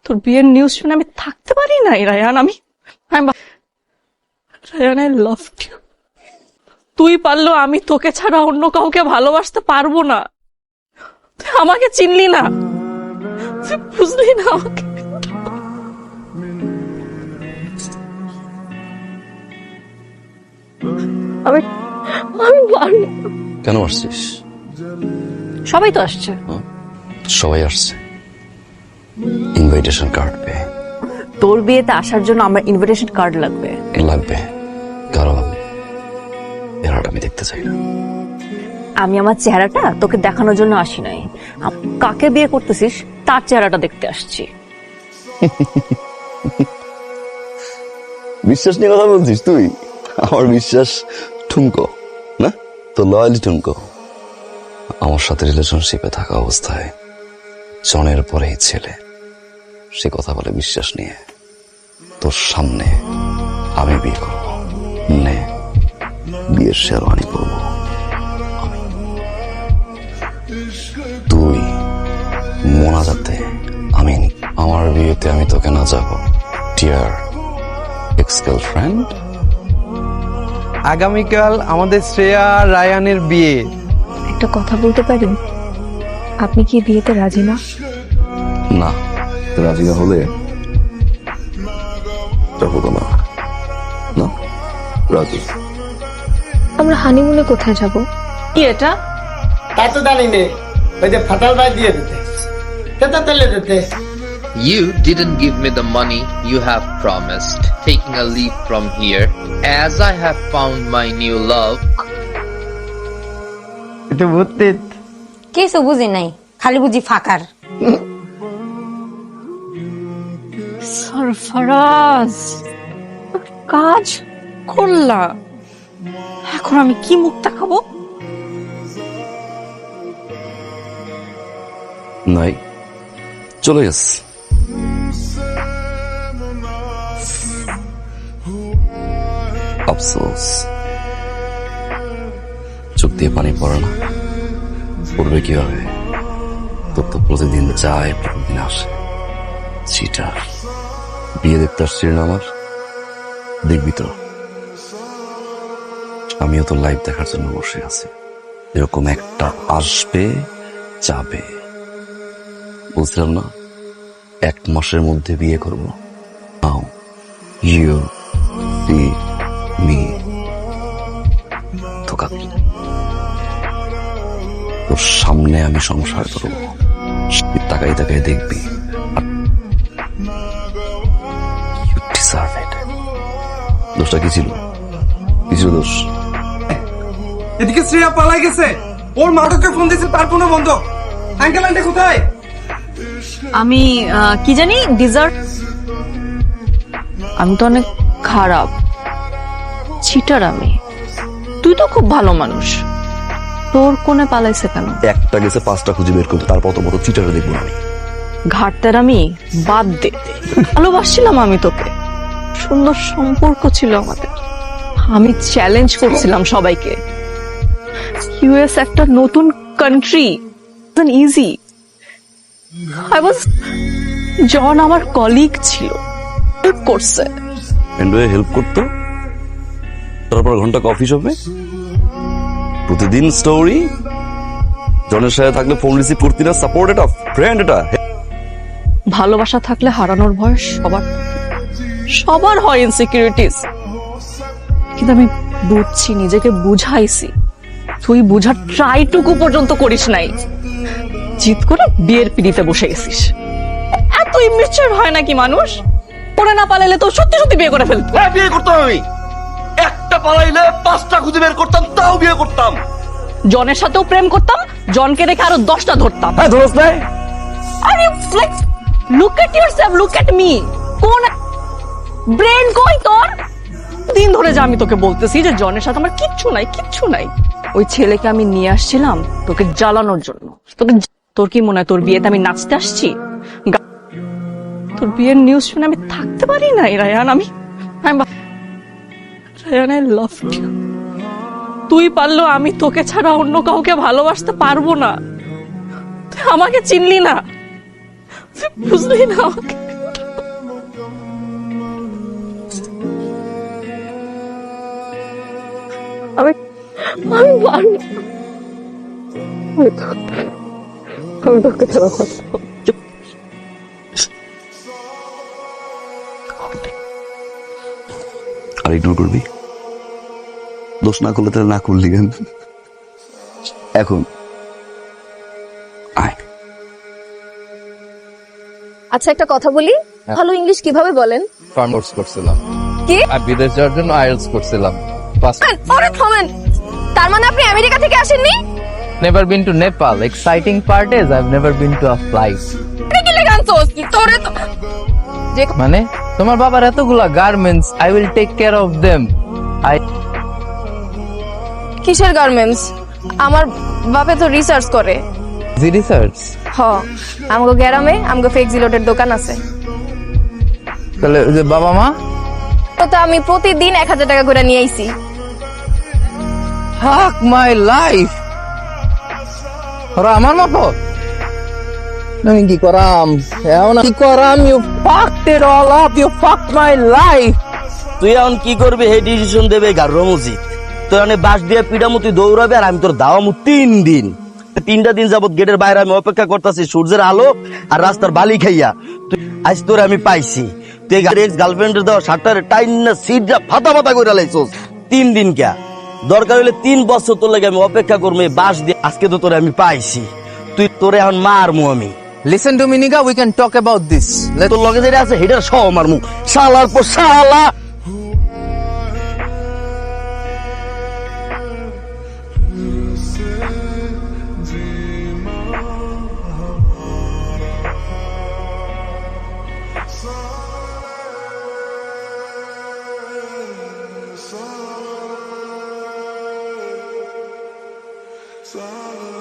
তোর বিয়ের নিউজ শুনে আমি থাকতে পারি নাই Ryan. Ryan, I love you. তুই পারলো, আমি তোকে ছাড়া অন্য কাউকে ভালোবাসতে পারবো না। তুই আমাকে চিনলি না, তুই বুঝলি না আমাকে। কেন আসছিস? সবাই তো আসছে। সবাই আসছে, ইনভাইটেশন কার্ড পেয়ে। তোর বিয়েতে আসার জন্য আমার ইনভিটেশন কার্ড লাগবে? লাগবে, কারো লাগবে। চেহারাটা আমি দেখতে চাই না। আমি আমার চেহারাটা তোকে দেখানোর জন্য আসি নাই। কাকে বিয়ে করতেছিস তার চেহারাটা দেখতে আসছি। বিশ্বাস নিয়ে কথা বলছিস তুই? আমার বিশ্বাস ঠুনকো না, তো লয়ালি ঠুনকো। আমার সাথে রিলেশনশিপে থাকা অবস্থায় জনের পরেই ছেলে সে কথা বলে বিশ্বাস নিয়ে তোর সামনে আমি বিয়ে করব, নে বিয়ের শেরওয়ানি পরবো। তুই মোনাজাতে আমিন, আমার বিয়েতে আমি তোকে না যাব ডিয়ার এক্স গার্লফ্রেন্ড। আগামীকাল আমাদের শ্রেয়া রায়ানের বিয়ে। একটা কথা বলতে পারি? আপনি কি বিয়েতে রাজি না? না, রাজি না হলে হতো না। না, রাজি। আমরা হানিমুনে কোথায় যাব? কি এটা? তা তো জানি নে, ওই যে ফাটাল ভাই দিয়ে দিতে, সেটা তেলে দিতে। You didn't give me the money you have promised. Taking a leave from here, as I have found my new love. এটা বুঝতে কিছু বুঝি নাই, খালি বুঝি ফাঁকার। সরফরাজ, কাজ করলা, এখন আমি কি মুখ দেখাবো? নাই, চলে গেছ। আফসোস, চোখ দিয়ে পানি পড়ে না, পড়বে কিভাবে? তোর তো প্রতিদিন যায়, প্রতিদিন আসে। চিটার, বিয়ে দেখতে আসছিস না আমার? দেখবি তো, আমিও তো লাইভ দেখার জন্য বসে আছি। এরকম একটা আসবে যাবে, বলছিলাম না 1 মাসের মধ্যে বিয়ে করব। Now you see me. ধোকা দিল, তোর সামনে আমি সংসার করবো, তাকাই তাকাই দেখবি। দোষটা কি ছিল? কিছু দোষ? এদিকে শ্রেয়া পালাই গেছে, ওর মাঠকে ফোন দিয়েছে, তার ফোনে বন্ধ। আঙ্কেল আন্টি কোথায়? আমি কি জানি, ডিজার্ট। আমি তো অনেক খারাপ, চিটার আমি। তুই তো খুব ভালো মানুষ, তোর কোনে পালাইছে কেন? একটা গেছে 5টা খুঁজে বের করতে, তারপর তো মতো চিটারে দেখবো আমি। ঘাটতের আমি বাদ দে, ভালোবাসছিলাম আমি তোকে, সুন্দর সম্পর্ক ছিল আমাদের। আমি চ্যালেঞ্জ করছিলাম সবাইকে, ইউএস একটা নতুন কান্ট্রি, ইজি। জন আমার কলিগ ছিল, হেল্প করছে। এন্ড্রয়ে হেল্প করতো, তারপর ঘন্টা কফি শপে প্রতিদিন স্টোরি। জনের সাথে থাকলে ফোন রিসিভ করতি না, সাপোর্ট এটা, ফ্রেন্ড এটা। ভালোবাসা থাকলে হারানোর ভয় সবার হয়, ইনসিকিউরিটিস। কিন্তু আমি বুঝছি, নিজেকে বুঝাইছি, তুই বুঝার ট্রাইটুকু পর্যন্ত করিস নাই। জিদ করে বিয়ের পিড়িতে বসে গেছিস। এত ইমেচিউর হয় নাকি মানুষ? পরে না পালাইলে তো সত্যি সত্যি বিয়ে করে ফেলতো। বিয়ে করতাম আমি, একটা পালাইলে 5টা খুঁজে বের করতাম, তাও বিয়ে করতাম। জনের সাথেও প্রেম করতাম, জনকে রেখে আরো 10টা ধরতাম। ধরস নাই? আরে flex, look at yourself, look at me. কোন ব্রেন কই তোর? দিন ধরে যে আমি তোকে বলতেছি যে জনের সাথে আমার কিচ্ছু নাই, কিচ্ছু নাই। ওই ছেলেকে আমি নিয়ে আসছিলাম তোকে জ্বালানোর জন্য। তোর কি মনে হয় তোর বিয়েতে আমি নাচতে আসছি? তোর বিয়ের নিউজ শুনে আমি থাকতে পারি নাই Ryan. Ryan, I love you. তুই পারলো, আমি তোকে ছাড়া অন্য কাউকে ভালোবাসতে পারবো না। তুই আমাকে চিনলি না, তুই বুঝলি না আমাকে। আমি আমি পারবো না। আমি তোকে ছাড়া বাঁচবো না। আর ইগনোর করবি? দোষ না করলে তাহলে না করলি কেন? এখন আয়। আচ্ছা একটা কথা বলি, ভালো ইংলিশ কিভাবে বলেন? ফার্ম কোর্স করছিলাম কি? আর বিদেশ যাওয়ার জন্য আইএলটিএস করছিলাম ওরে থামেন, তার মানে আপনি আমেরিকা থেকে আসেননি? Never been to Nepal exciting part is I have never been to a flight কি লেগানছস তোরে তো মানে তোমার বাবার এতগুলা garments I will take care of them আই কিসের গার্মেন্টস? আমার বাপে তো রিসার্চ করে। জি রিসার্চ হ, আমগো গ্রামে আমগো ফেক জিলোটের দোকান আছে। তাহলে ওই যে বাবা মা তো আমি প্রতিদিন 1000 টাকা করে নিয়ে আইছি। হাক মাই লাইফ ওরা আমার মতো আমি কি করাম এমন কি করাম you fucked it all up you fucked my life তুই এখন কি করবি সেই ডিসিশন দেবে গার্র মসজিদ। তোর অনেক বাস দিয়ে পিডামতি দৌড়াবে আর আমি তোর দাওয়ামু 3 দিন। 3টা দিন যাবত গেটের বাইরে আমি অপেক্ষা করতেছি সূর্যের আলো আর রাস্তার বালি খাইয়া। তুই আজ তোর আমি পাইছি, তুই এক্স গার্লফ্রেন্ডের দেওয়া শার্টার টাইন না সিটটা ফাটা ফাটা করে লাইছস। 3 দিন কে দরকার হইলে 3 বছর তোর লাগে আমি অপেক্ষা করবো এই বাস দিয়ে। আজকে তো তোরে আমি পাইছি, তুই তোরে এখন মারমু আমি। Listen to me nigga we can talk about this তোর লগে যেটা আছে হেটার সহ মারমু শালার পর শালা। Sorry.